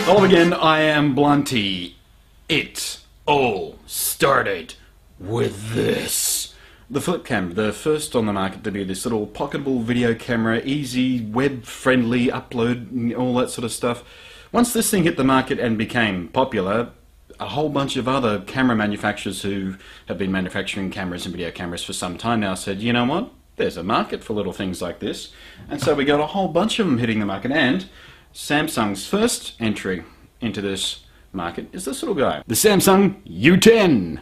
Hello again, I am Blunty. It all started with this. The flip cam, the first on the market to be this little pocketable video camera, easy, web-friendly upload, all that sort of stuff. Once this thing hit the market and became popular, a whole bunch of other camera manufacturers who have been manufacturing cameras and video cameras for some time now said, you know what, there's a market for little things like this. And so we got a whole bunch of them hitting the market, and Samsung's first entry into this market is this little guy, the Samsung U10.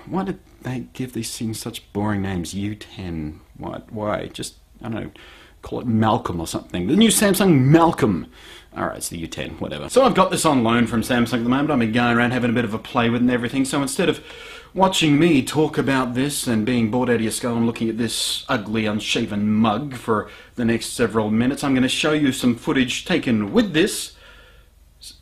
Why did they give these things such boring names? U10. Why? Just, I don't know, call it Malcolm or something. The new Samsung Malcolm. Alright, it's the U10, whatever. So I've got this on loan from Samsung at the moment. I've been going around having a bit of a play with it and everything. So instead of watching me talk about this and being bored out of your skull and looking at this ugly, unshaven mug for the next several minutes, I'm going to show you some footage taken with this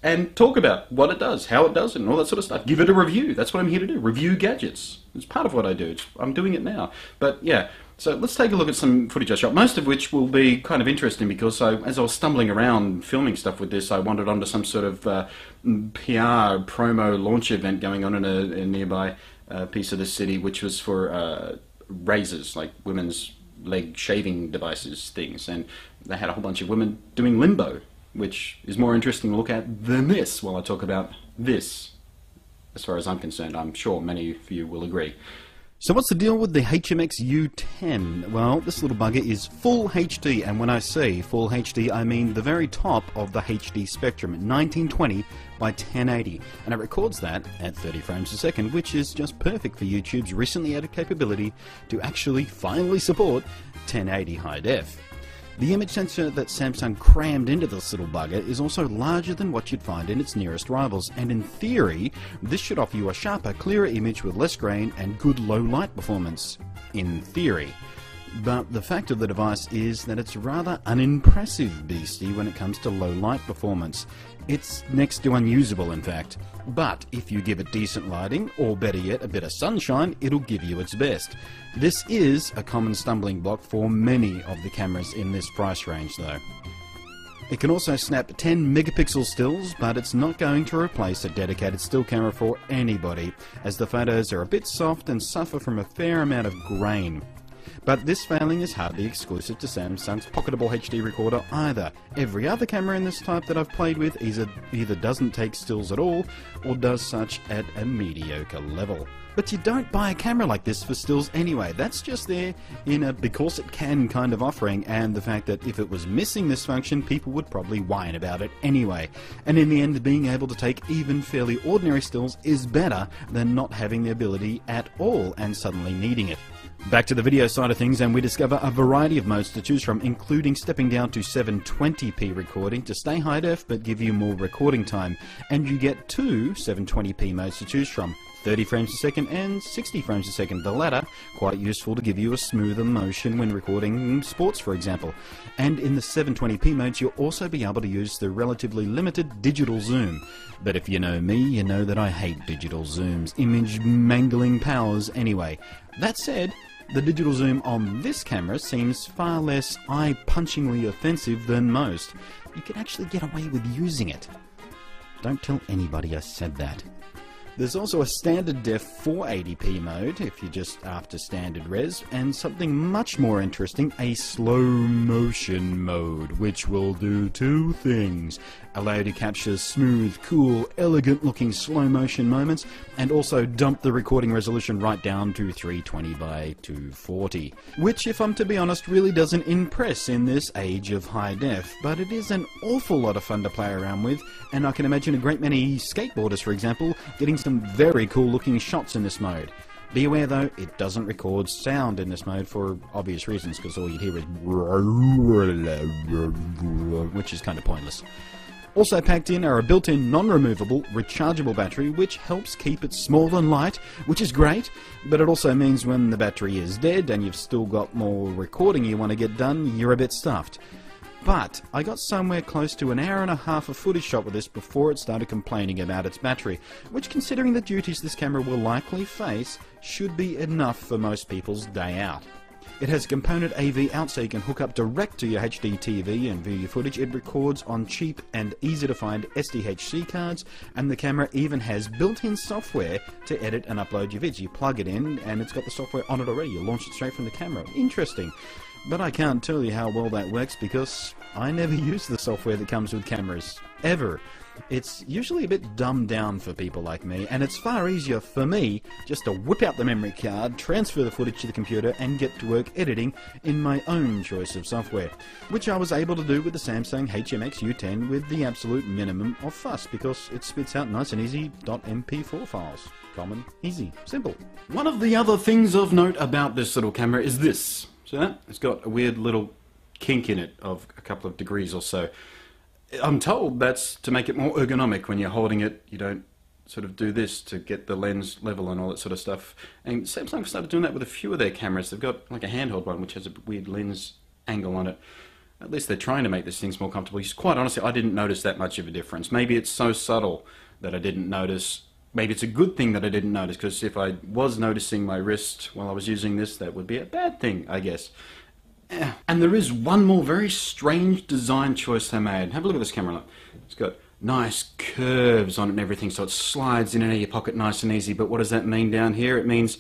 and talk about what it does, how it does it, and all that sort of stuff. Give it a review. That's what I'm here to do. Review gadgets. It's part of what I do. I'm doing it now. But yeah, so let's take a look at some footage I shot, most of which will be kind of interesting because as I was stumbling around filming stuff with this, I wandered onto some sort of PR promo launch event going on in a nearby piece of the city, which was for razors, like women's leg shaving devices things, and they had a whole bunch of women doing limbo, which is more interesting to look at than this while I talk about this. As far as I'm concerned, I'm sure many of you will agree. So what's the deal with the HMX U10? Well, this little bugger is full HD, and when I say full HD, I mean the very top of the HD spectrum, 1920 by 1080, and it records that at 30 frames a second, which is just perfect for YouTube's recently added capability to actually finally support 1080 high def. The image sensor that Samsung crammed into this little bugger is also larger than what you'd find in its nearest rivals, and in theory, this should offer you a sharper, clearer image with less grain and good low light performance. In theory. But the fact of the device is that it's rather unimpressive beastie when it comes to low light performance. It's next to unusable, in fact. But if you give it decent lighting, or better yet, a bit of sunshine, it'll give you its best. This is a common stumbling block for many of the cameras in this price range, though. It can also snap 10 megapixel stills, but it's not going to replace a dedicated still camera for anybody, as the photos are a bit soft and suffer from a fair amount of grain. But this failing is hardly exclusive to Samsung's pocketable HD recorder either. Every other camera in this type that I've played with either doesn't take stills at all, or does such at a mediocre level. But you don't buy a camera like this for stills anyway. That's just there in a because it can kind of offering, and the fact that if it was missing this function, people would probably whine about it anyway. And in the end, being able to take even fairly ordinary stills is better than not having the ability at all and suddenly needing it. Back to the video side of things, and we discover a variety of modes to choose from, including stepping down to 720p recording to stay high def but give you more recording time. And you get two 720p modes to choose from, 30 frames a second and 60 frames a second, the latter quite useful to give you a smoother motion when recording sports, for example. And in the 720p modes you'll also be able to use the relatively limited digital zoom. But if you know me, you know that I hate digital zooms, image mangling powers anyway. That said, the digital zoom on this camera seems far less eye-punchingly offensive than most. You can actually get away with using it. Don't tell anybody I said that. There's also a standard def 480p mode if you're just after standard res, and something much more interesting, a slow motion mode, which will do two things. Allow you to capture smooth, cool, elegant looking slow motion moments, and also dump the recording resolution right down to 320 by 240. Which, if I'm to be honest, really doesn't impress in this age of high def, but it is an awful lot of fun to play around with, and I can imagine a great many skateboarders, for example, getting some very cool looking shots in this mode. Be aware though, it doesn't record sound in this mode for obvious reasons, because all you'd hear is which is kind of pointless. Also packed in are a built-in non-removable rechargeable battery, which helps keep it small and light, which is great, but it also means when the battery is dead and you've still got more recording you want to get done, you're a bit stuffed. But I got somewhere close to an hour and a half of footage shot with this before it started complaining about its battery, which, considering the duties this camera will likely face, should be enough for most people's day out. It has a component AV out so you can hook up direct to your HD TV and view your footage. It records on cheap and easy to find SDHC cards, and the camera even has built-in software to edit and upload your vids. You plug it in and it's got the software on it already. You launch it straight from the camera. Interesting. But I can't tell you how well that works because I never use the software that comes with cameras. Ever. It's usually a bit dumbed down for people like me, and it's far easier for me just to whip out the memory card, transfer the footage to the computer, and get to work editing in my own choice of software, which I was able to do with the Samsung HMX U10 with the absolute minimum of fuss, because it spits out nice and easy .mp4 files. Common, easy, simple. One of the other things of note about this little camera is this. See that? It's got a weird little kink in it of a couple of degrees or so. I'm told that's to make it more ergonomic when you're holding it. You don't sort of do this to get the lens level and all that sort of stuff. And Samsung started doing that with a few of their cameras. They've got like a handheld one which has a weird lens angle on it. At least they're trying to make these things more comfortable. Quite honestly, I didn't notice that much of a difference. Maybe it's so subtle that I didn't notice. Maybe it's a good thing that I didn't notice, because if I was noticing my wrist while I was using this, that would be a bad thing, I guess. And there is one more very strange design choice they made. Have a look at this camera. Look. It's got nice curves on it and everything, so it slides in and out of your pocket nice and easy. But what does that mean down here? It means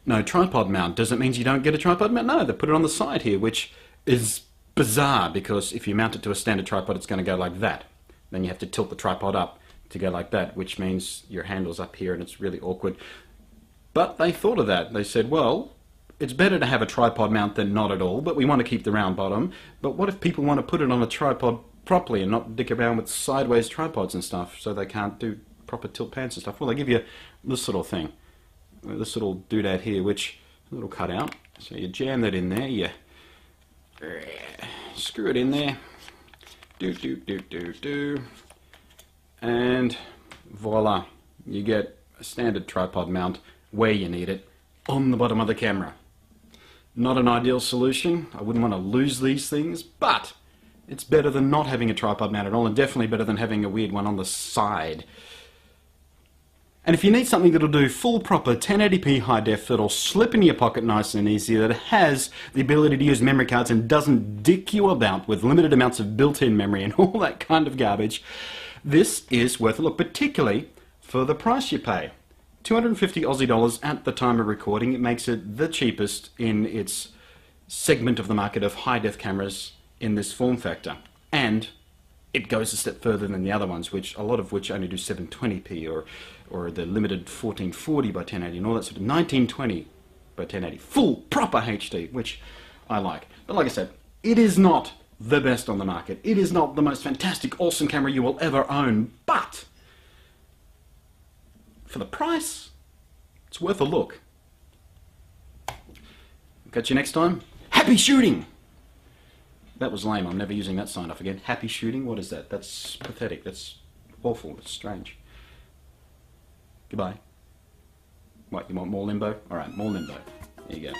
no tripod mount. Does it mean you don't get a tripod mount? No, they put it on the side here, which is bizarre, because if you mount it to a standard tripod, it's going to go like that. Then you have to tilt the tripod up to go like that, which means your handle's up here and it's really awkward. But they thought of that. They said, well, it's better to have a tripod mount than not at all, but we want to keep the round bottom. But what if people want to put it on a tripod properly and not dick around with sideways tripods and stuff, so they can't do proper tilt pans and stuff? Well, they give you this little thing, this little doodad here, which a little cut out. So you jam that in there, you screw it in there, and voila, you get a standard tripod mount where you need it on the bottom of the camera. Not an ideal solution. I wouldn't want to lose these things, but it's better than not having a tripod mount at all, and definitely better than having a weird one on the side. And if you need something that'll do full proper 1080p high def, that'll slip in your pocket nice and easy, that has the ability to use memory cards and doesn't dick you about with limited amounts of built-in memory and all that kind of garbage, this is worth a look, particularly for the price you pay. 250 Aussie dollars at the time of recording. It makes it the cheapest in its segment of the market of high-def cameras in this form factor. And it goes a step further than the other ones, which a lot of which only do 720p or the limited 1440 by 1080 and all that sort of 1920 by 1080. Full, proper HD, which I like. But like I said, it is not the best on the market. It is not the most fantastic, awesome camera you will ever own, but for the price, it's worth a look. Catch you next time. Happy shooting! That was lame. I'm never using that sign off again. Happy shooting? What is that? That's pathetic. That's awful. That's strange. Goodbye. What, you want more Limbo? Alright, more Limbo. There you go.